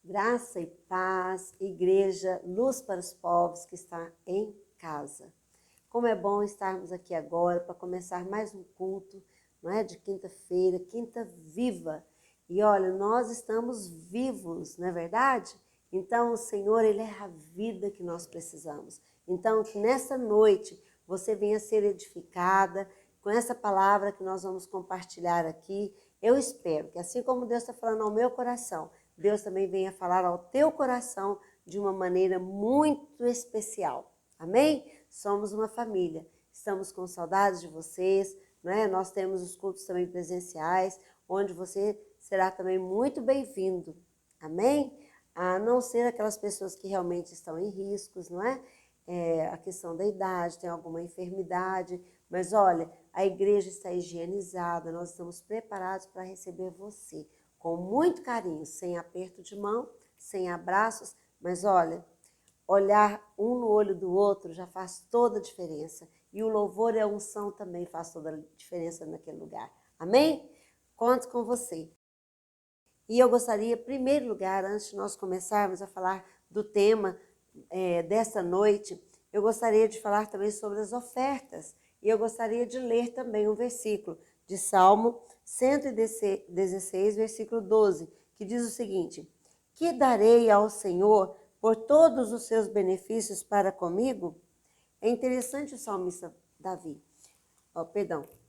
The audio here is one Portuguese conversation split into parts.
Graça e paz, igreja, luz para os povos que está em casa. Como é bom estarmos aqui agora para começar mais um culto, não é? De quinta-feira, quinta viva. E olha, nós estamos vivos, não é verdade? Então o Senhor, Ele é a vida que nós precisamos. Então que nessa noite você venha ser edificada com essa palavra que nós vamos compartilhar aqui. Eu espero que assim como Deus está falando ao meu coração, Deus também venha falar ao teu coração de uma maneira muito especial. Amém? Somos uma família. Estamos com saudades de vocês, não é? Nós temos os cultos também presenciais, onde você será também muito bem-vindo. Amém? A não ser aquelas pessoas que realmente estão em riscos, não é? A questão da idade, tem alguma enfermidade, mas olha, a igreja está higienizada, nós estamos preparados para receber você com muito carinho, sem aperto de mão, sem abraços, mas olha, olhar um no olho do outro já faz toda a diferença. E o louvor e a unção também faz toda a diferença naquele lugar. Amém? Conto com você. E eu gostaria, em primeiro lugar, antes de nós começarmos a falar do tema dessa noite, eu gostaria de falar também sobre as ofertas. E eu gostaria de ler também um versículo de Salmo 116, versículo 12, que diz o seguinte: que darei ao Senhor por todos os seus benefícios para comigo? É interessante o salmista Davi.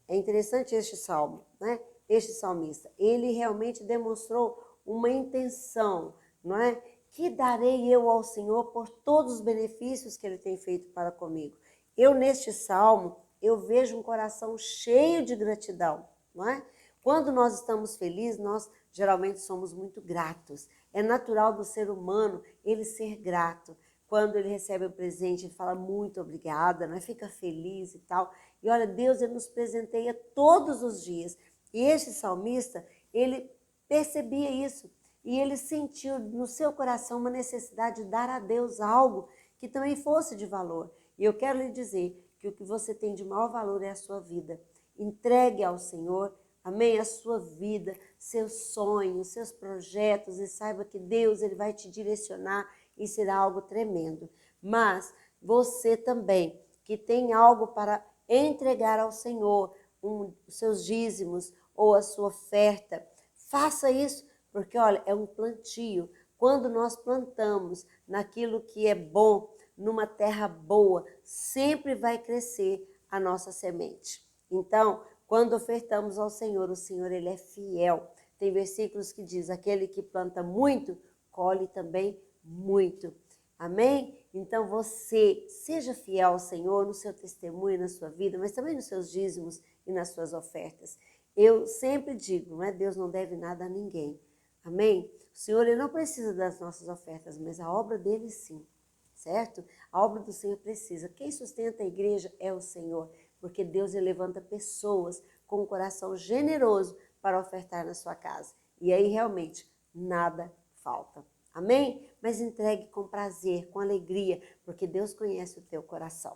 É interessante este salmo, né? Este salmista, ele realmente demonstrou uma intenção, não é? Que darei eu ao Senhor por todos os benefícios que Ele tem feito para comigo? Eu, neste salmo, eu vejo um coração cheio de gratidão, não é? Quando nós estamos felizes, nós geralmente somos muito gratos. É natural do ser humano ele ser grato. Quando ele recebe o presente, ele fala muito obrigada, né? Fica feliz e tal. E olha, Deus ele nos presenteia todos os dias. E este salmista, ele percebia isso. E ele sentiu no seu coração uma necessidade de dar a Deus algo que também fosse de valor. E eu quero lhe dizer que o que você tem de maior valor é a sua vida. Entregue ao Senhor, amém, a sua vida, seus sonhos, seus projetos, e saiba que Deus ele vai te direcionar e será algo tremendo. Mas você também, que tem algo para entregar ao Senhor, os seus dízimos ou a sua oferta, faça isso, porque olha, é um plantio. Quando nós plantamos naquilo que é bom, numa terra boa, sempre vai crescer a nossa semente. Então, quando ofertamos ao Senhor, o Senhor ele é fiel. Tem versículos que diz: aquele que planta muito, colhe também muito. Amém? Então você seja fiel ao Senhor no seu testemunho, na sua vida, mas também nos seus dízimos e nas suas ofertas. Eu sempre digo, não é? Deus não deve nada a ninguém. Amém? O Senhor ele não precisa das nossas ofertas, mas a obra dele sim, certo? A obra do Senhor precisa. Quem sustenta a igreja é o Senhor, porque Deus ele levanta pessoas com um coração generoso para ofertar na sua casa. E aí realmente nada falta. Amém? Mas entregue com prazer, com alegria, porque Deus conhece o teu coração.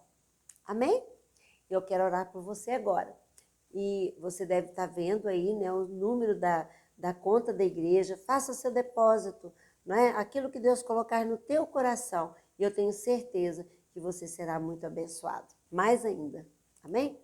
Amém? Eu quero orar por você agora. E você deve estar vendo aí, né, o número da conta da igreja. Faça o seu depósito, não é? Aquilo que Deus colocar no teu coração. E eu tenho certeza que você será muito abençoado. Mais ainda. Amém?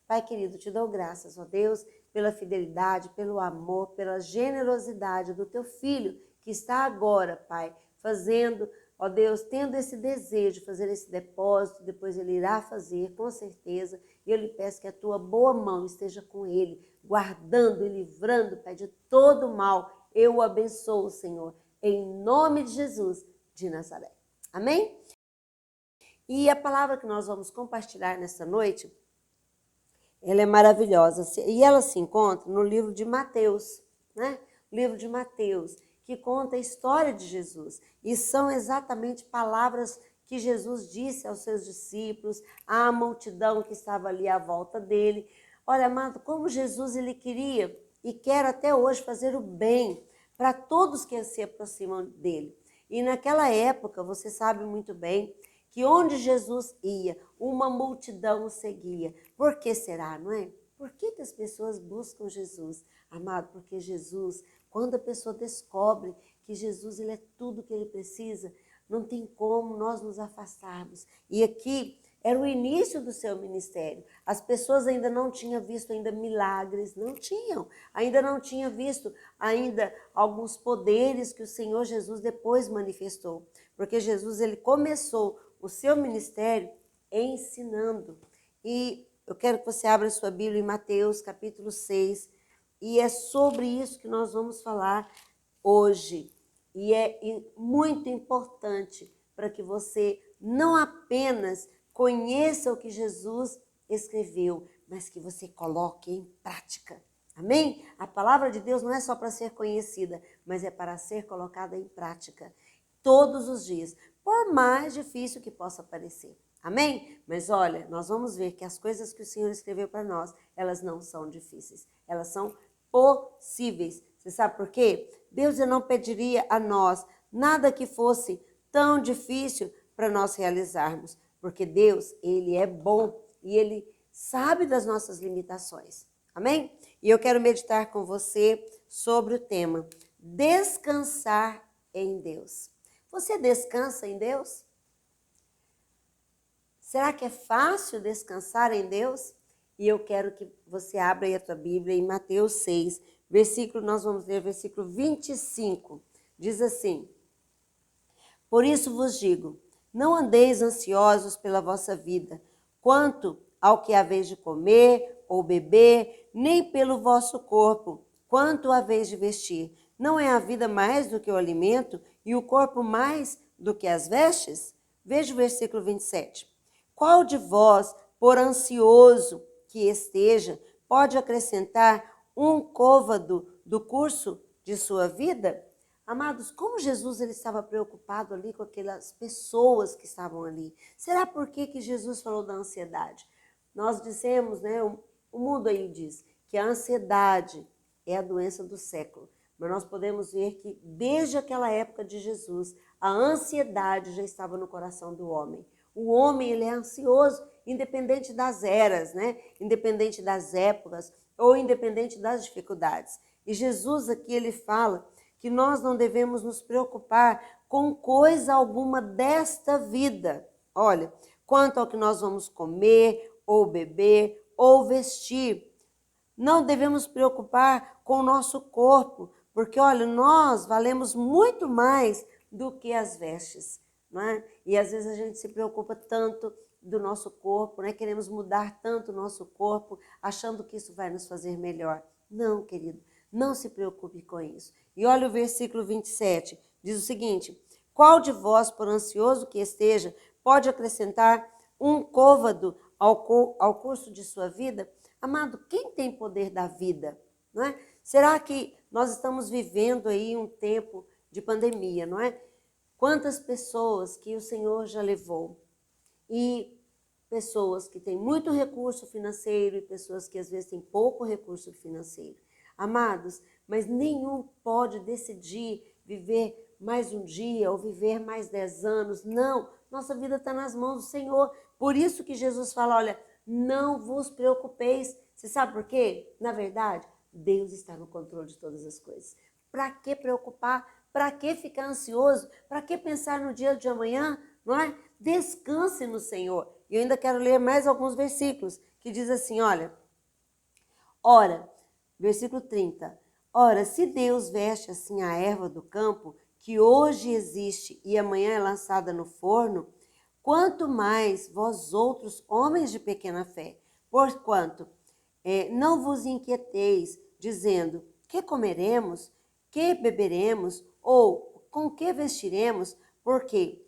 Pai querido, te dou graças, ó Deus, pela fidelidade, pelo amor, pela generosidade do teu filho que está agora, Pai, fazendo, ó Deus, tendo esse desejo de fazer esse depósito, depois ele irá fazer, com certeza, e eu lhe peço que a tua boa mão esteja com ele, guardando e livrando, Pai, de todo mal. Eu o abençoo, Senhor, em nome de Jesus de Nazaré. Amém? E a palavra que nós vamos compartilhar nessa noite, ela é maravilhosa. E ela se encontra no livro de Mateus, né? O livro de Mateus, que conta a história de Jesus. E são exatamente palavras que Jesus disse aos seus discípulos, à multidão que estava ali à volta dele. Olha, amado, como Jesus ele queria e quer até hoje fazer o bem para todos que se aproximam dele. E naquela época, você sabe muito bem, que onde Jesus ia, uma multidão o seguia. Por que será, não é? Por que as pessoas buscam Jesus? Amado, porque Jesus, quando a pessoa descobre que Jesus ele é tudo que ele precisa, não tem como nós nos afastarmos. E aqui era o início do seu ministério. As pessoas ainda não tinham visto ainda milagres, não tinham. Ainda não tinham visto ainda alguns poderes que o Senhor Jesus depois manifestou. Porque Jesus ele começou o seu ministério ensinando. E eu quero que você abra sua Bíblia em Mateus capítulo 6. E é sobre isso que nós vamos falar hoje. E é muito importante para que você não apenas conheça o que Jesus escreveu, mas que você coloque em prática. Amém? A palavra de Deus não é só para ser conhecida, mas é para ser colocada em prática todos os dias, por mais difícil que possa parecer. Amém? Mas olha, nós vamos ver que as coisas que o Senhor escreveu para nós, elas não são difíceis, elas são possíveis. Você sabe por quê? Deus não pediria a nós nada que fosse tão difícil para nós realizarmos, porque Deus, ele é bom e ele sabe das nossas limitações. Amém? E eu quero meditar com você sobre o tema descansar em Deus. Você descansa em Deus? Será que é fácil descansar em Deus? E eu quero que você abra aí a tua Bíblia em Mateus 6, nós vamos ler versículo 25. Diz assim: por isso vos digo, não andeis ansiosos pela vossa vida, quanto ao que haveis de comer ou beber, nem pelo vosso corpo, quanto haveis de vestir. Não é a vida mais do que o alimento e o corpo mais do que as vestes? Veja o versículo 27. Qual de vós, por ansioso que esteja, pode acrescentar um côvado do curso de sua vida? Amados, como Jesus ele estava preocupado ali com aquelas pessoas que estavam ali? Será por que Jesus falou da ansiedade? Nós dissemos, né, o mundo aí diz que a ansiedade é a doença do século. Mas nós podemos ver que desde aquela época de Jesus, a ansiedade já estava no coração do homem. O homem ele é ansioso, independente das eras, né? Independente das épocas ou independente das dificuldades. E Jesus aqui ele fala que nós não devemos nos preocupar com coisa alguma desta vida. Olha, quanto ao que nós vamos comer, ou beber, ou vestir. Não devemos preocupar com o nosso corpo, porque, olha, nós valemos muito mais do que as vestes, não é? E às vezes a gente se preocupa tanto do nosso corpo, né? Queremos mudar tanto o nosso corpo, achando que isso vai nos fazer melhor. Não, querido, não se preocupe com isso. E olha o versículo 27, diz o seguinte: qual de vós, por ansioso que esteja, pode acrescentar um côvado ao curso de sua vida? Amado, quem tem poder da vida? Não é? Será que nós estamos vivendo aí um tempo de pandemia, não é? Quantas pessoas que o Senhor já levou? E pessoas que têm muito recurso financeiro e pessoas que às vezes têm pouco recurso financeiro. Amados, mas nenhum pode decidir viver mais um dia ou viver mais 10 anos. Não, nossa vida está nas mãos do Senhor. Por isso que Jesus fala, olha, não vos preocupeis. Você sabe por quê? Na verdade, Deus está no controle de todas as coisas. Para que preocupar? Para que ficar ansioso? Para que pensar no dia de amanhã? Não é? Descanse no Senhor. E eu ainda quero ler mais alguns versículos que diz assim, olha, ora, versículo 30, ora, se Deus veste assim a erva do campo, que hoje existe e amanhã é lançada no forno, quanto mais vós outros, homens de pequena fé, porquanto não vos inquieteis, dizendo, que comeremos, que beberemos, ou com que vestiremos, porque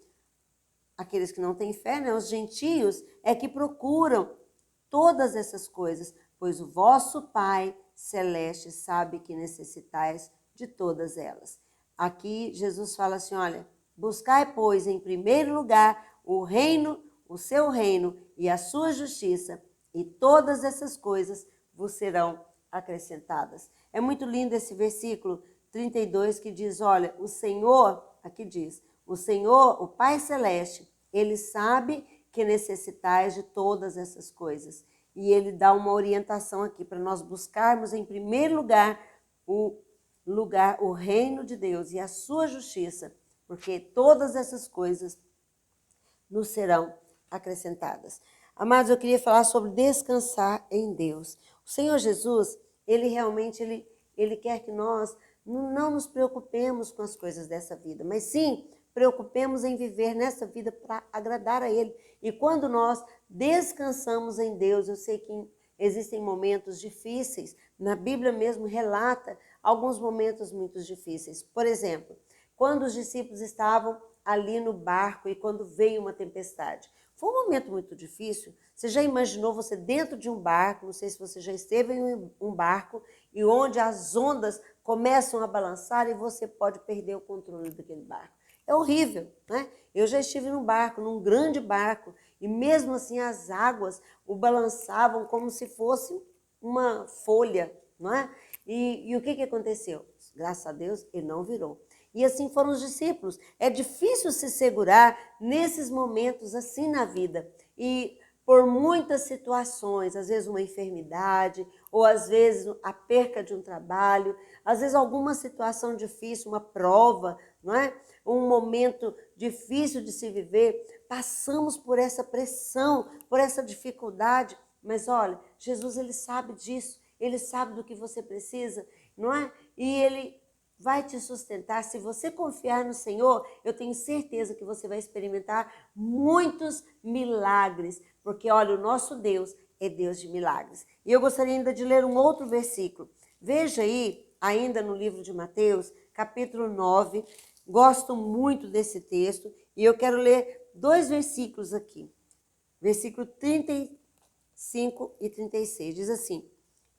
aqueles que não têm fé, né, os gentios, é que procuram todas essas coisas, pois o vosso Pai Celeste sabe que necessitais de todas elas. Aqui Jesus fala assim, olha, buscai, pois, em primeiro lugar o reino, o seu reino e a sua justiça, e todas essas coisas vos serão acrescentadas. É muito lindo esse versículo 32 que diz, olha, o Senhor, aqui diz, o Senhor, o Pai Celeste, Ele sabe que necessitais de todas essas coisas. E Ele dá uma orientação aqui para nós buscarmos em primeiro lugar o lugar o reino de Deus e a sua justiça, porque todas essas coisas nos serão acrescentadas. Amados, eu queria falar sobre descansar em Deus. O Senhor Jesus, ele realmente, ele quer que nós não nos preocupemos com as coisas dessa vida, mas sim preocupemos em viver nessa vida para agradar a Ele. E quando nós descansamos em Deus, eu sei que existem momentos difíceis, na Bíblia mesmo relata alguns momentos muito difíceis. Por exemplo, quando os discípulos estavam ali no barco e quando veio uma tempestade. Foi um momento muito difícil. Você já imaginou você dentro de um barco, não sei se você já esteve em um barco, e onde as ondas começam a balançar e você pode perder o controle daquele barco. É horrível, né? Eu já estive num barco, num grande barco, e mesmo assim as águas o balançavam como se fosse uma folha, não é? E o que aconteceu? Graças a Deus, ele não virou. E assim foram os discípulos. É difícil se segurar nesses momentos assim na vida. E por muitas situações, às vezes uma enfermidade, ou às vezes a perca de um trabalho, às vezes alguma situação difícil, uma prova, não é? Um momento difícil de se viver, passamos por essa pressão, por essa dificuldade, mas olha, Jesus ele sabe disso, ele sabe do que você precisa, não é? E ele vai te sustentar. Se você confiar no Senhor, eu tenho certeza que você vai experimentar muitos milagres, porque olha, o nosso Deus é Deus de milagres. E eu gostaria ainda de ler um outro versículo. Veja aí, ainda no livro de Mateus, capítulo 9, gosto muito desse texto e eu quero ler 2 versículos aqui. Versículo 35 e 36, diz assim: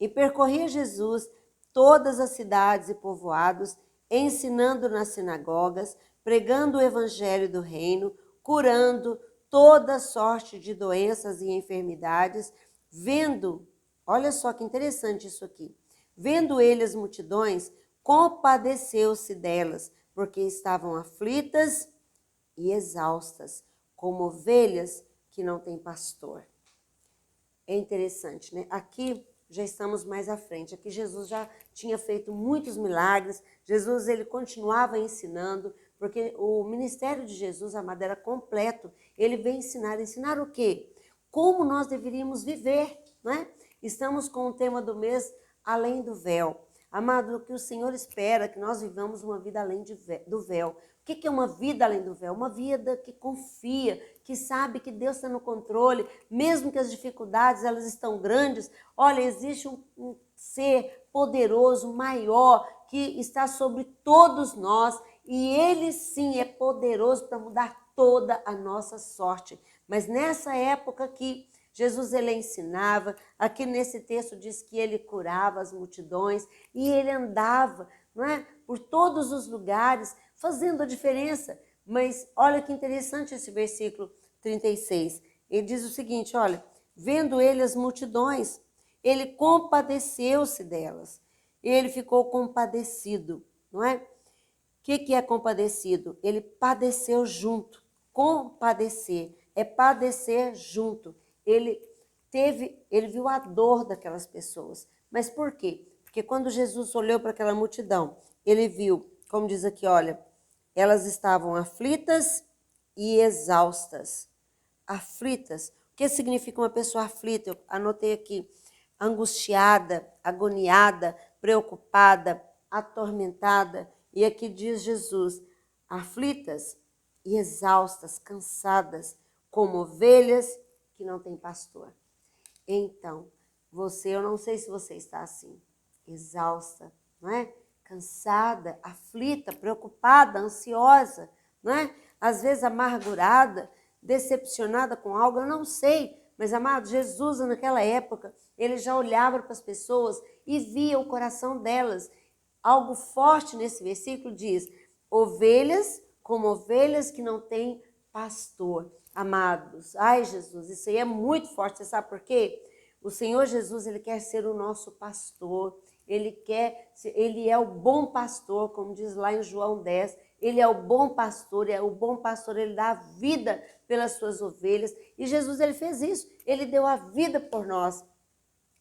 E percorria Jesus todas as cidades e povoados, ensinando nas sinagogas, pregando o evangelho do reino, curando toda sorte de doenças e enfermidades, vendo, olha só que interessante isso aqui, vendo ele as multidões, compadeceu-se delas, porque estavam aflitas e exaustas, como ovelhas que não têm pastor. É interessante, né? Aqui já estamos mais à frente. Aqui Jesus já tinha feito muitos milagres. Jesus ele continuava ensinando, porque o ministério de Jesus, amado, era completo. Ele veio ensinar. Ensinar o quê? Como nós deveríamos viver, né? Estamos com o tema do mês, além do véu. Amado, o que o Senhor espera é que nós vivamos uma vida além do véu. O que é uma vida além do véu? Uma vida que confia, que sabe que Deus está no controle, mesmo que as dificuldades elas estão grandes. Olha, existe um ser poderoso, maior, que está sobre todos nós e Ele sim é poderoso para mudar toda a nossa sorte. Mas nessa época aqui, Jesus ele ensinava, aqui nesse texto diz que ele curava as multidões e ele andava, não é, por todos os lugares, fazendo a diferença. Mas olha que interessante esse versículo 36. Ele diz o seguinte, olha, vendo ele as multidões, ele compadeceu-se delas. Ele ficou compadecido, não é? O que é compadecido? Ele padeceu junto. Compadecer é padecer junto. Ele viu a dor daquelas pessoas. Mas por quê? Porque quando Jesus olhou para aquela multidão, ele viu, como diz aqui, olha, elas estavam aflitas e exaustas. Aflitas. O que significa uma pessoa aflita? Eu anotei aqui. Angustiada, agoniada, preocupada, atormentada. E aqui diz Jesus, aflitas e exaustas, cansadas, como ovelhas que não têm pastor. Então, eu não sei se você está assim, exausta, não é? Cansada, aflita, preocupada, ansiosa, não é? Às vezes amargurada, decepcionada com algo, eu não sei. Mas, amado, Jesus naquela época, ele já olhava para as pessoas e via o coração delas. Algo forte nesse versículo diz, ovelhas como ovelhas que não têm pastor. Amados, ai Jesus, isso aí é muito forte, você sabe por quê? O Senhor Jesus, ele quer ser o nosso pastor, ele é o bom pastor, como diz lá em João 10, ele é o bom pastor, ele dá a vida pelas suas ovelhas, e Jesus, ele fez isso, ele deu a vida por nós,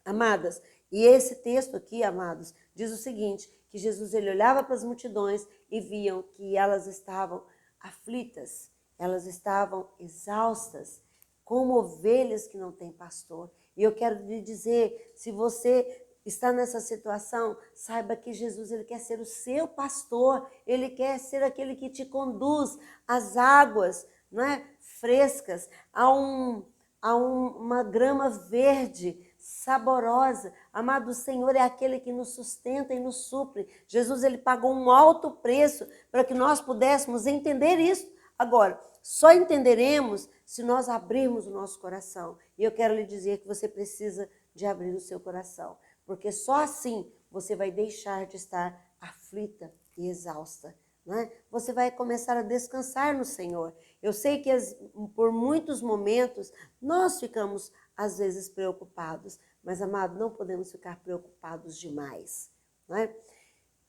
amadas. E esse texto aqui, amados, diz o seguinte, que Jesus ele olhava para as multidões e viam que elas estavam aflitas, elas estavam exaustas, como ovelhas que não têm pastor. E eu quero lhe dizer, se você está nessa situação, saiba que Jesus ele quer ser o seu pastor, ele quer ser aquele que te conduz às águas, não é, frescas, uma grama verde, saborosa. Amado, o Senhor é aquele que nos sustenta e nos supre. Jesus ele pagou um alto preço para que nós pudéssemos entender isso. Agora, só entenderemos se nós abrirmos o nosso coração. E eu quero lhe dizer que você precisa de abrir o seu coração, porque só assim você vai deixar de estar aflita e exausta. Né? Você vai começar a descansar no Senhor. Eu sei que por muitos momentos nós ficamos às vezes preocupados, mas amado, não podemos ficar preocupados demais. Né?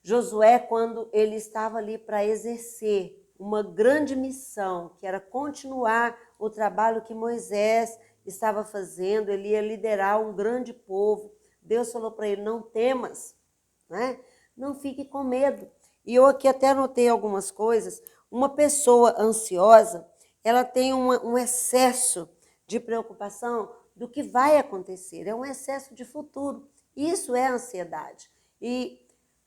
Josué, quando ele estava ali para exercer uma grande missão, que era continuar o trabalho que Moisés estava fazendo, ele ia liderar um grande povo. Deus falou para ele, não temas, né? Não fique com medo. E eu aqui até anotei algumas coisas. Uma pessoa ansiosa, ela tem um excesso de preocupação do que vai acontecer, é um excesso de futuro. Isso é ansiedade. E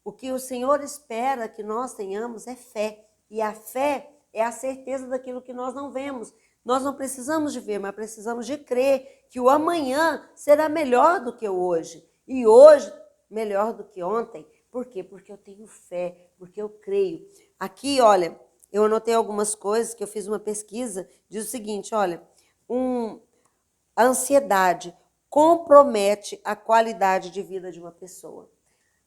o que o Senhor espera que nós tenhamos é fé. E a fé é a certeza daquilo que nós não vemos. Nós não precisamos de ver, mas precisamos de crer que o amanhã será melhor do que o hoje. E hoje melhor do que ontem. Por quê? Porque eu tenho fé, porque eu creio. Aqui, olha, eu anotei algumas coisas que eu fiz uma pesquisa, diz o seguinte, olha, a ansiedade compromete a qualidade de vida de uma pessoa.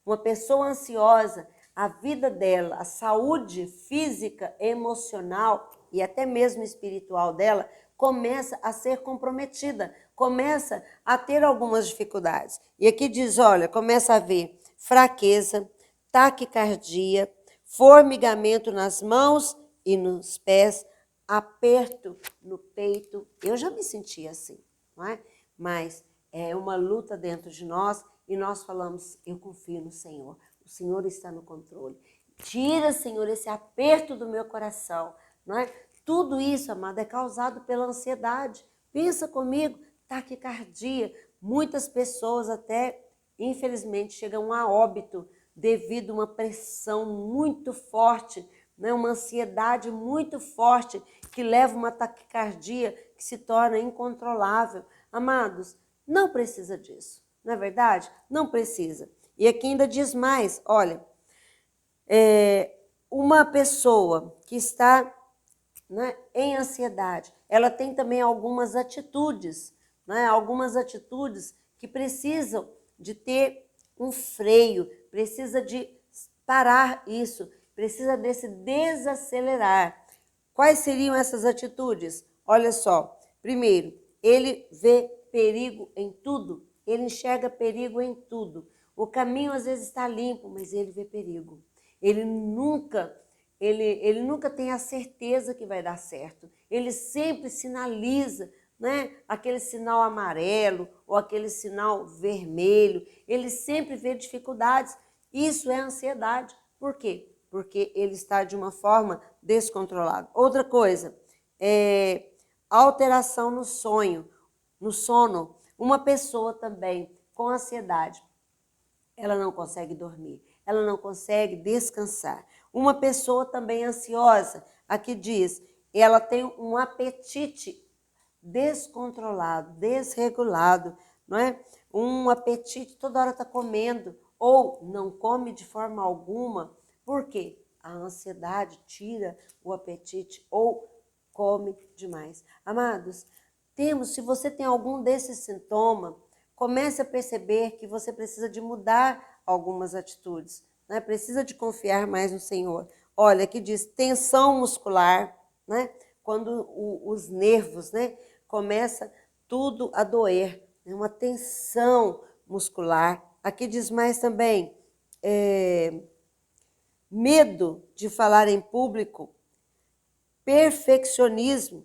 Uma pessoa ansiosa, a vida dela, a saúde física, emocional e até mesmo espiritual dela começa a ser comprometida, começa a ter algumas dificuldades. E aqui diz, olha, começa a haver fraqueza, taquicardia, formigamento nas mãos e nos pés, aperto no peito. Eu já me senti assim, não é? Mas é uma luta dentro de nós e nós falamos, eu confio no Senhor, o Senhor está no controle. Tira, Senhor, esse aperto do meu coração, não é? Tudo isso, amado, é causado pela ansiedade. Pensa comigo, taquicardia. Muitas pessoas até, infelizmente, chegam a óbito devido a uma pressão muito forte, né? Uma ansiedade muito forte que leva uma taquicardia que se torna incontrolável. Amados, não precisa disso, não é verdade? Não precisa. E aqui ainda diz mais, olha, uma pessoa que está, né, em ansiedade, ela tem também algumas atitudes, né, algumas atitudes que precisam de ter um freio, precisa de parar isso, precisa desse desacelerar. Quais seriam essas atitudes? Olha só, primeiro, ele vê perigo em tudo, ele enxerga perigo em tudo. O caminho às vezes está limpo, mas ele vê perigo. Ele nunca tem a certeza que vai dar certo. Ele sempre sinaliza, né? Aquele sinal amarelo ou aquele sinal vermelho. Ele sempre vê dificuldades. Isso é ansiedade. Por quê? Porque ele está de uma forma descontrolada. Outra coisa, alteração no sono. Uma pessoa também com ansiedade, ela não consegue dormir, ela não consegue descansar. Uma pessoa também ansiosa, aqui diz, ela tem um apetite descontrolado, desregulado, não é? Um apetite, toda hora está comendo, ou não come de forma alguma. Por quê? A ansiedade tira o apetite ou come demais. Amados, se você tem algum desses sintomas, comece a perceber que você precisa de mudar algumas atitudes, né? Precisa de confiar mais no Senhor. Olha, aqui diz tensão muscular, né? Quando os nervos, né, começa tudo a doer, né? Uma tensão muscular. Aqui diz mais também, medo de falar em público, perfeccionismo.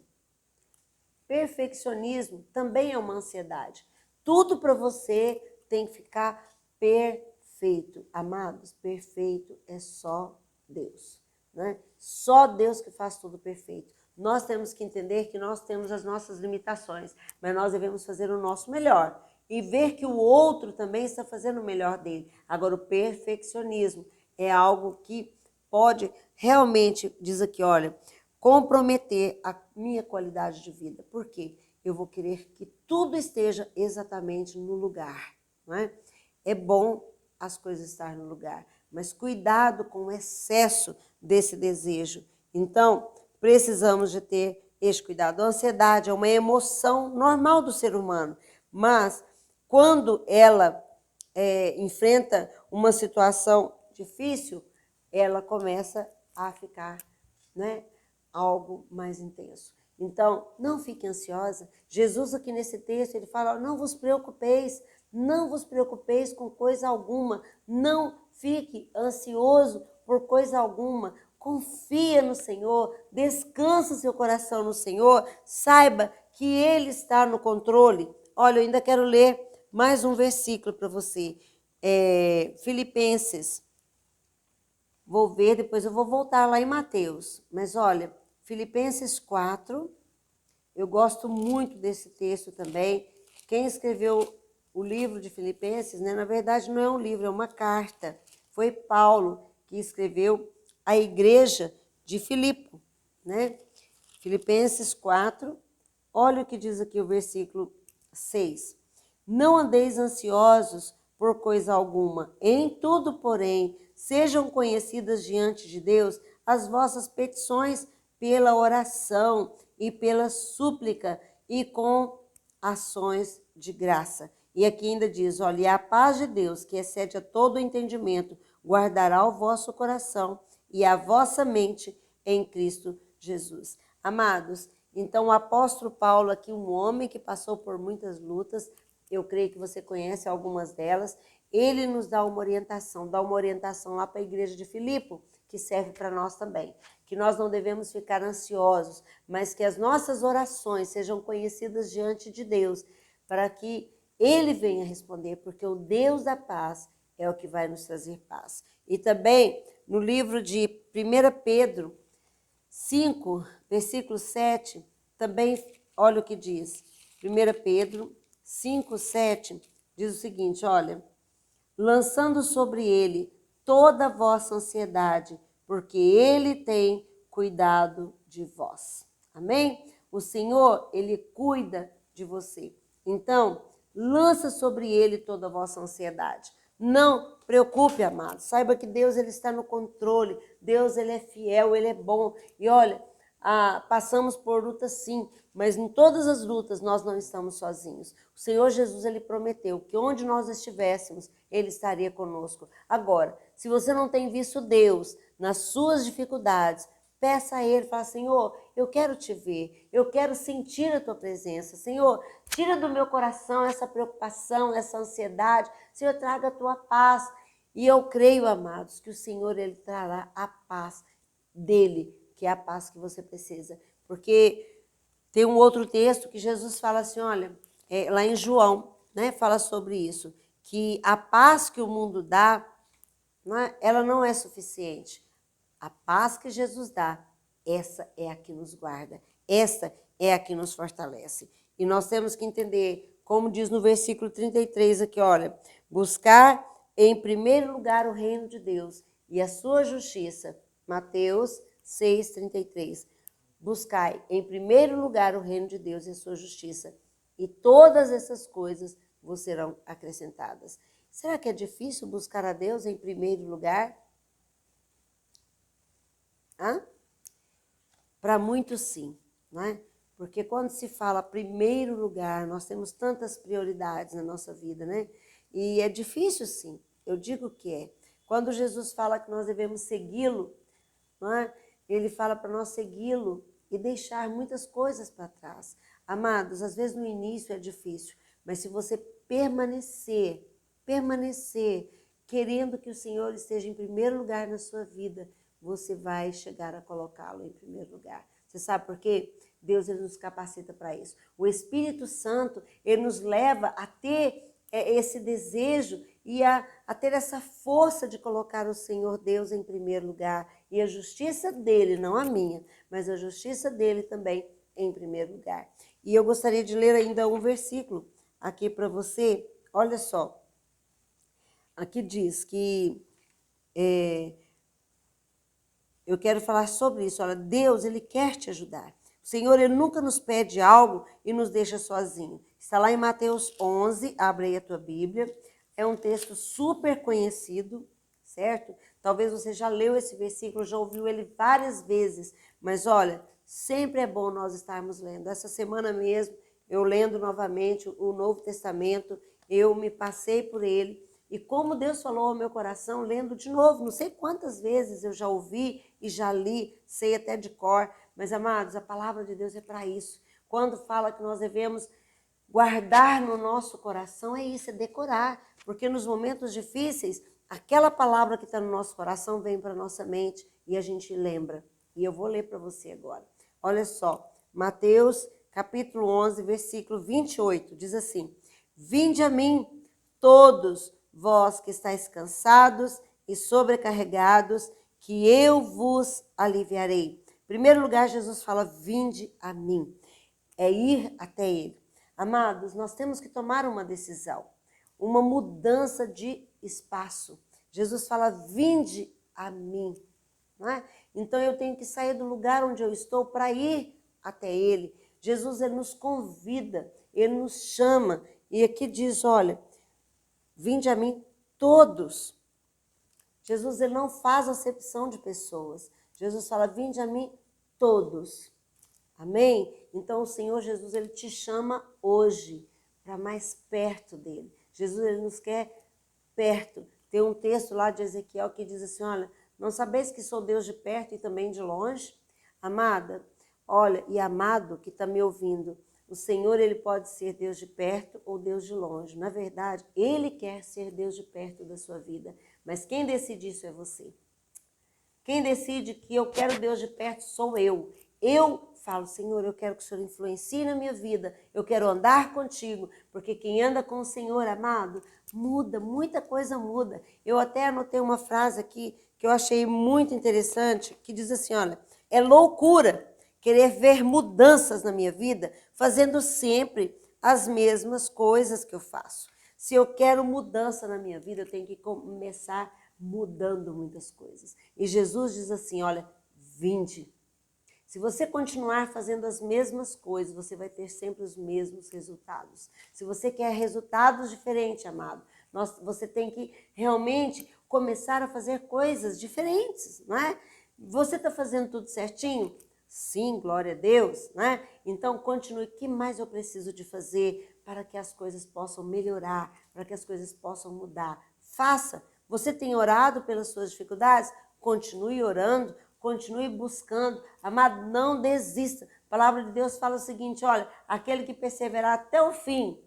Perfeccionismo também é uma ansiedade. Tudo para você tem que ficar perfeito. perfeito. Amados, perfeito é só Deus, né? Só Deus que faz tudo perfeito. Nós temos que entender que nós temos as nossas limitações, mas nós devemos fazer o nosso melhor e ver que o outro também está fazendo o melhor dele. Agora, o perfeccionismo é algo que pode realmente, diz aqui, olha, comprometer a minha qualidade de vida. Por quê? Eu vou querer que tudo esteja exatamente no lugar, não é? É bom as coisas estarem no lugar, mas cuidado com o excesso desse desejo. Então, precisamos de ter este cuidado. A ansiedade é uma emoção normal do ser humano, mas quando ela enfrenta uma situação difícil, ela começa a ficar, né, algo mais intenso. Então, não fique ansiosa. Jesus aqui nesse texto, ele fala, não vos preocupeis com coisa alguma, não fique ansioso por coisa alguma, confia no Senhor, descansa seu coração no Senhor, saiba que Ele está no controle. Olha, eu ainda quero ler mais um versículo para você, Filipenses. Vou ver, depois eu vou voltar lá em Mateus. Mas olha, Filipenses 4, eu gosto muito desse texto também. Quem escreveu o livro de Filipenses, né, na verdade não é um livro, é uma carta. Foi Paulo que escreveu à igreja de Filipe, né? Filipenses 4, olha o que diz aqui o versículo 6. Não andeis ansiosos por coisa alguma, em tudo, porém, sejam conhecidas diante de Deus as vossas petições pela oração e pela súplica e com ações de graça. E aqui ainda diz, olha, e a paz de Deus, que excede a todo o entendimento, guardará o vosso coração e a vossa mente em Cristo Jesus. Amados, então o apóstolo Paulo aqui, um homem que passou por muitas lutas, eu creio que você conhece algumas delas, ele nos dá uma orientação lá para a igreja de Filipe, que serve para nós também. Que nós não devemos ficar ansiosos, mas que as nossas orações sejam conhecidas diante de Deus, para que Ele venha responder, porque o Deus da paz é o que vai nos trazer paz. E também, no livro de 1 Pedro 5, versículo 7, também olha o que diz. 1 Pedro 5, 7, diz o seguinte, olha, lançando sobre ele toda a vossa ansiedade, porque ele tem cuidado de vós. Amém? O Senhor, ele cuida de você. Então, lança sobre ele toda a vossa ansiedade. Não preocupe, amado. Saiba que Deus, ele está no controle. Deus, ele é fiel, ele é bom. E olha, passamos por lutas sim, mas em todas as lutas nós não estamos sozinhos. O Senhor Jesus, ele prometeu que onde nós estivéssemos, ele estaria conosco. Agora, se você não tem visto Deus nas suas dificuldades, peça a Ele, fala, Senhor, eu quero te ver, eu quero sentir a tua presença. Senhor, tira do meu coração essa preocupação, essa ansiedade. Senhor, traga a tua paz. E eu creio, amados, que o Senhor, ele trará a paz dele, que é a paz que você precisa. Porque tem um outro texto que Jesus fala assim, olha, lá em João, né, fala sobre isso, que a paz que o mundo dá, ela não é suficiente. A paz que Jesus dá, essa é a que nos guarda, essa é a que nos fortalece. E nós temos que entender, como diz no versículo 33 aqui, olha, buscar em primeiro lugar o reino de Deus e a sua justiça. Mateus 6:33. Buscai em primeiro lugar o reino de Deus e a sua justiça, e todas essas coisas vos serão acrescentadas. Será que é difícil buscar a Deus em primeiro lugar? Para muitos sim, não é? Porque quando se fala primeiro lugar, nós temos tantas prioridades na nossa vida, né? E é difícil sim, eu digo que é. Quando Jesus fala que nós devemos segui-lo, não é? Ele fala para nós segui-lo e deixar muitas coisas para trás. Amados, às vezes no início é difícil, mas se você permanecer querendo que o Senhor esteja em primeiro lugar na sua vida, você vai chegar a colocá-lo em primeiro lugar. Você sabe por quê? Deus, ele nos capacita para isso. O Espírito Santo, ele nos leva a ter esse desejo e a ter essa força de colocar o Senhor Deus em primeiro lugar e a justiça dele, não a minha, mas a justiça dele também em primeiro lugar. E eu gostaria de ler ainda um versículo aqui para você. Olha só, aqui diz que eu quero falar sobre isso. Olha, Deus, ele quer te ajudar. O Senhor, ele nunca nos pede algo e nos deixa sozinho. Está lá em Mateus 11, abre aí a tua Bíblia. É um texto super conhecido, certo? Talvez você já leu esse versículo, já ouviu ele várias vezes. Mas olha, sempre é bom nós estarmos lendo. Essa semana mesmo, eu lendo novamente o Novo Testamento, eu me passei por ele. E como Deus falou ao meu coração, lendo de novo, não sei quantas vezes eu já ouvi e já li, sei até de cor, mas amados, a palavra de Deus é para isso. Quando fala que nós devemos guardar no nosso coração, é isso, é decorar, porque nos momentos difíceis, aquela palavra que está no nosso coração vem para a nossa mente e a gente lembra. E eu vou ler para você agora. Olha só, Mateus capítulo 11, versículo 28, diz assim: Vinde a mim, todos vós que estáis cansados e sobrecarregados, que eu vos aliviarei. Em primeiro lugar, Jesus fala, vinde a mim. É ir até ele. Amados, nós temos que tomar uma decisão, uma mudança de espaço. Jesus fala, vinde a mim. Não é? Então eu tenho que sair do lugar onde eu estou para ir até ele. Jesus, ele nos convida, ele nos chama. E aqui diz, olha, vinde a mim todos. Jesus, ele não faz acepção de pessoas. Jesus fala, vinde a mim todos. Amém? Então o Senhor Jesus, ele te chama hoje para mais perto dele. Jesus, ele nos quer perto. Tem um texto lá de Ezequiel que diz assim, olha, não sabeis que sou Deus de perto e também de longe? Amada, olha, e amado que está me ouvindo, o Senhor, ele pode ser Deus de perto ou Deus de longe. Na verdade, ele quer ser Deus de perto da sua vida. Mas quem decide isso é você. Quem decide que eu quero Deus de perto sou eu. Eu falo, Senhor, eu quero que o Senhor influencie na minha vida. Eu quero andar contigo. Porque quem anda com o Senhor, amado, muda, muita coisa muda. Eu até anotei uma frase aqui que eu achei muito interessante, que diz assim, olha, é loucura querer ver mudanças na minha vida, fazendo sempre as mesmas coisas que eu faço. Se eu quero mudança na minha vida, eu tenho que começar mudando muitas coisas. E Jesus diz assim, olha, vinde. Se você continuar fazendo as mesmas coisas, você vai ter sempre os mesmos resultados. Se você quer resultados diferentes, amado, você tem que realmente começar a fazer coisas diferentes, não é? Você está fazendo tudo certinho? Sim, glória a Deus, né? Então continue. O que mais eu preciso de fazer para que as coisas possam melhorar, para que as coisas possam mudar? Faça. Você tem orado pelas suas dificuldades? Continue orando, continue buscando. Amado, não desista. A palavra de Deus fala o seguinte, olha, aquele que perseverar até o fim,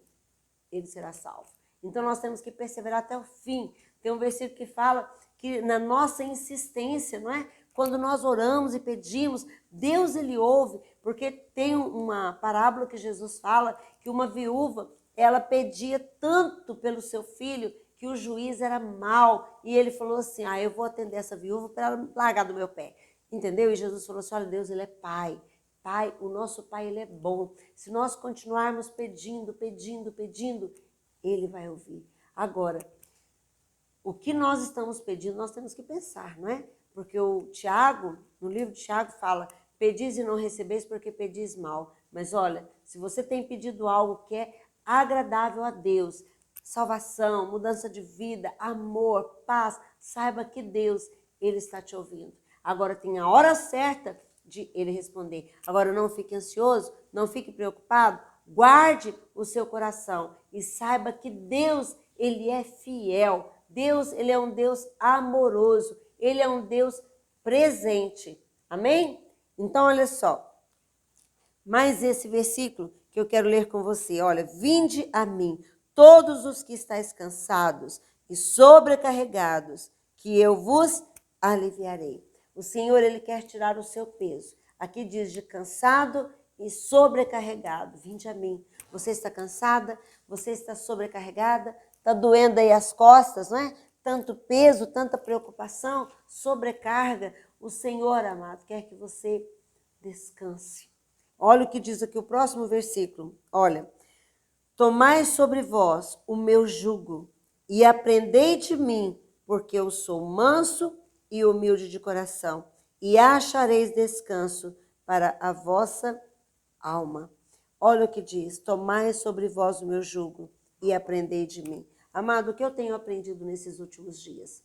ele será salvo. Então nós temos que perseverar até o fim. Tem um versículo que fala que na nossa insistência, não é? Quando nós oramos e pedimos, Deus ele ouve, porque tem uma parábola que Jesus fala que uma viúva, ela pedia tanto pelo seu filho que o juiz era mau e ele falou assim, eu vou atender essa viúva para ela largar do meu pé, entendeu? E Jesus falou assim, olha, Deus ele é pai, pai, o nosso pai ele é bom. Se nós continuarmos pedindo, ele vai ouvir. Agora, o que nós estamos pedindo, nós temos que pensar, não é? Porque o Tiago, no livro de Tiago, fala, pedis e não recebeis porque pedis mal. Mas olha, se você tem pedido algo que é agradável a Deus, salvação, mudança de vida, amor, paz, saiba que Deus, ele está te ouvindo. Agora tem a hora certa de ele responder. Agora não fique ansioso, não fique preocupado, guarde o seu coração e saiba que Deus, ele é fiel. Deus, ele é um Deus amoroso. Ele é um Deus presente. Amém? Então, olha só. Mais esse versículo que eu quero ler com você. Olha, vinde a mim, todos os que estáis cansados e sobrecarregados, que eu vos aliviarei. O Senhor, ele quer tirar o seu peso. Aqui diz de cansado e sobrecarregado, vinde a mim. Você está cansada? Você está sobrecarregada? Está doendo aí as costas, não é? Tanto peso, tanta preocupação, sobrecarga. O Senhor, amado, quer que você descanse. Olha o que diz aqui o próximo versículo. Olha, tomai sobre vós o meu jugo e aprendei de mim, porque eu sou manso e humilde de coração, e achareis descanso para a vossa alma. Olha o que diz, tomai sobre vós o meu jugo e aprendei de mim. Amado, o que eu tenho aprendido nesses últimos dias?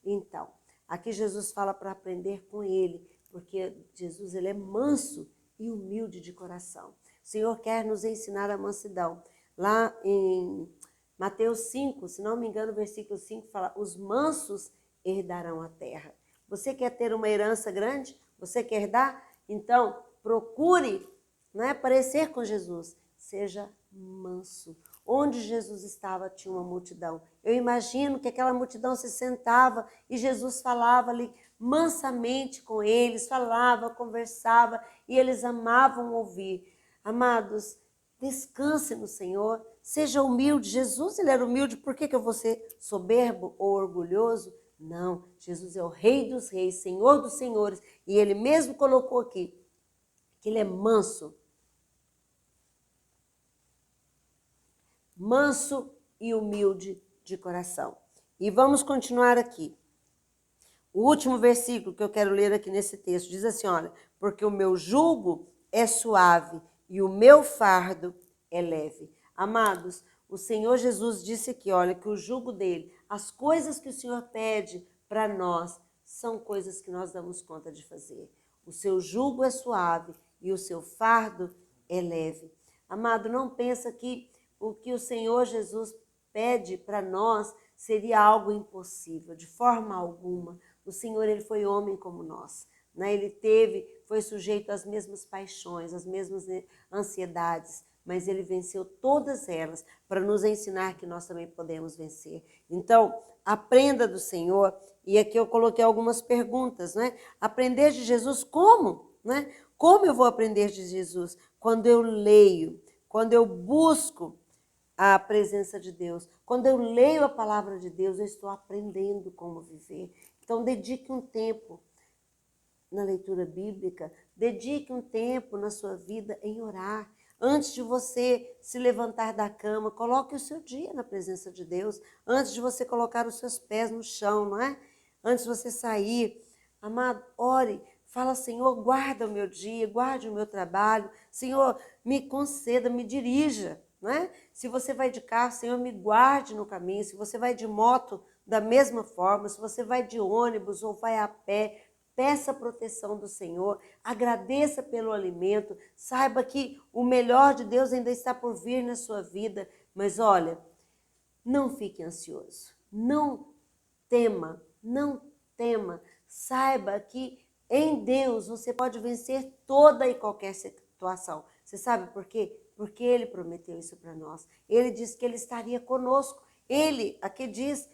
Então, aqui Jesus fala para aprender com ele, porque Jesus ele é manso e humilde de coração. O Senhor quer nos ensinar a mansidão. Lá em Mateus 5, se não me engano, versículo 5 fala, os mansos herdarão a terra. Você quer ter uma herança grande? Você quer herdar? Então, procure, não é, parecer com Jesus. Seja manso. Onde Jesus estava tinha uma multidão. Eu imagino que aquela multidão se sentava e Jesus falava ali mansamente com eles, falava, conversava e eles amavam ouvir. Amados, descanse no Senhor, seja humilde. Jesus ele era humilde, por que eu vou ser soberbo ou orgulhoso? Não, Jesus é o Rei dos Reis, Senhor dos Senhores, e ele mesmo colocou aqui que ele é manso. Manso e humilde de coração. E vamos continuar aqui. O último versículo que eu quero ler aqui nesse texto diz assim, olha, porque o meu jugo é suave e o meu fardo é leve. Amados, o Senhor Jesus disse aqui, olha, que o jugo dele, as coisas que o Senhor pede para nós, são coisas que nós damos conta de fazer. O seu jugo é suave e o seu fardo é leve. Amado, não pensa que o que o Senhor Jesus pede para nós seria algo impossível, de forma alguma. O Senhor, ele foi homem como nós, né? Ele foi sujeito às mesmas paixões, às mesmas ansiedades, mas ele venceu todas elas para nos ensinar que nós também podemos vencer. Então, aprenda do Senhor, e aqui eu coloquei algumas perguntas, né? Aprender de Jesus como? Né? Como eu vou aprender de Jesus? Quando eu leio, quando eu busco a presença de Deus. Quando eu leio a palavra de Deus, eu estou aprendendo como viver. Então, dedique um tempo na leitura bíblica, dedique um tempo na sua vida em orar. Antes de você se levantar da cama, coloque o seu dia na presença de Deus. Antes de você colocar os seus pés no chão, não é? Antes de você sair, amado, ore. Fala, Senhor, guarda o meu dia, guarde o meu trabalho. Senhor, me conceda, me dirija. Não é? Se você vai de carro, Senhor, me guarde no caminho. Se você vai de moto, da mesma forma. Se você vai de ônibus ou vai a pé, peça a proteção do Senhor. Agradeça pelo alimento. Saiba que o melhor de Deus ainda está por vir na sua vida. Mas olha, não fique ansioso. Não tema, não tema. Saiba que em Deus você pode vencer toda e qualquer situação. Você sabe por quê? Porque Ele prometeu isso para nós. Ele disse que Ele estaria conosco. Ele, aqui diz,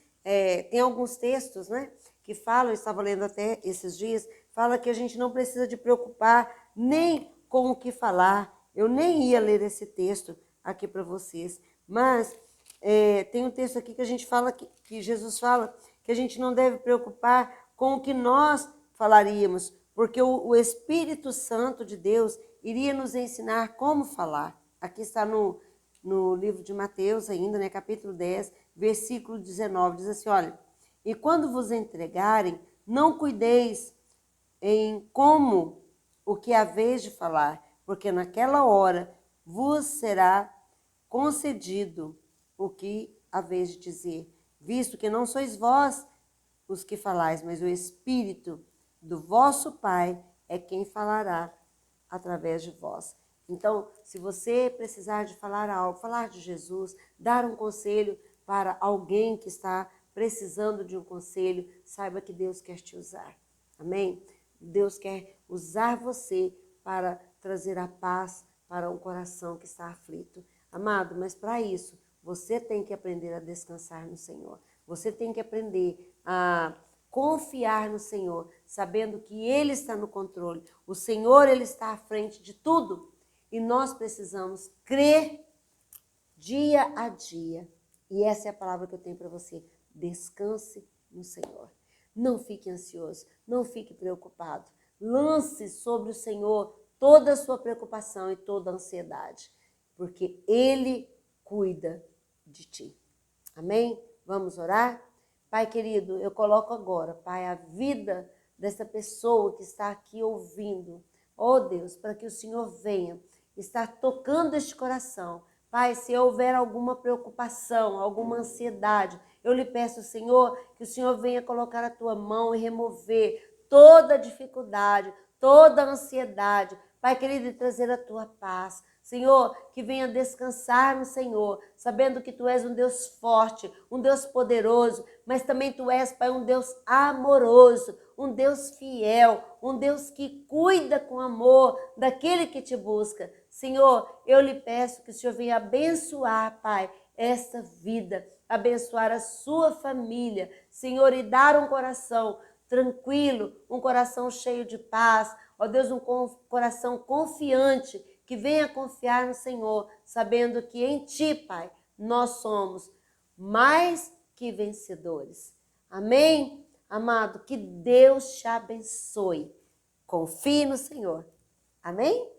tem alguns textos, né, que falam, eu estava lendo até esses dias, fala que a gente não precisa de preocupar nem com o que falar. Eu nem ia ler esse texto aqui para vocês, mas tem um texto aqui que a gente fala, que Jesus fala, que a gente não deve preocupar com o que nós falaríamos, porque o Espírito Santo de Deus iria nos ensinar como falar. Aqui está no livro de Mateus ainda, né, capítulo 10, versículo 19, diz assim, olha, e quando vos entregarem, não cuideis em como o que haveis de falar, porque naquela hora vos será concedido o que haveis de dizer, visto que não sois vós os que falais, mas o Espírito do vosso Pai é quem falará através de vós. Então, se você precisar de falar algo, falar de Jesus, dar um conselho para alguém que está precisando de um conselho, saiba que Deus quer te usar. Amém? Deus quer usar você para trazer a paz para um coração que está aflito. Amado, mas para isso, você tem que aprender a descansar no Senhor. Você tem que aprender a confiar no Senhor, sabendo que Ele está no controle. O Senhor, Ele está à frente de tudo. E nós precisamos crer dia a dia. E essa é a palavra que eu tenho para você. Descanse no Senhor. Não fique ansioso, não fique preocupado. Lance sobre o Senhor toda a sua preocupação e toda a ansiedade, porque Ele cuida de ti. Amém? Vamos orar? Pai querido, eu coloco agora, Pai, a vida dessa pessoa que está aqui ouvindo. Oh Deus, para que o Senhor venha estar tocando este coração. Pai, se houver alguma preocupação, alguma ansiedade, eu lhe peço, Senhor, que o Senhor venha colocar a tua mão e remover toda a dificuldade, toda a ansiedade. Pai querido, e trazer a tua paz. Senhor, que venha descansar no Senhor, sabendo que Tu és um Deus forte, um Deus poderoso, mas também Tu és, Pai, um Deus amoroso, um Deus fiel, um Deus que cuida com amor daquele que Te busca. Senhor, eu lhe peço que o Senhor venha abençoar, Pai, esta vida, abençoar a sua família, Senhor, e dar um coração tranquilo, um coração cheio de paz, ó Deus, um coração confiante, que venha confiar no Senhor, sabendo que em Ti, Pai, nós somos mais que vencedores. Amém? Amado, que Deus te abençoe. Confie no Senhor. Amém?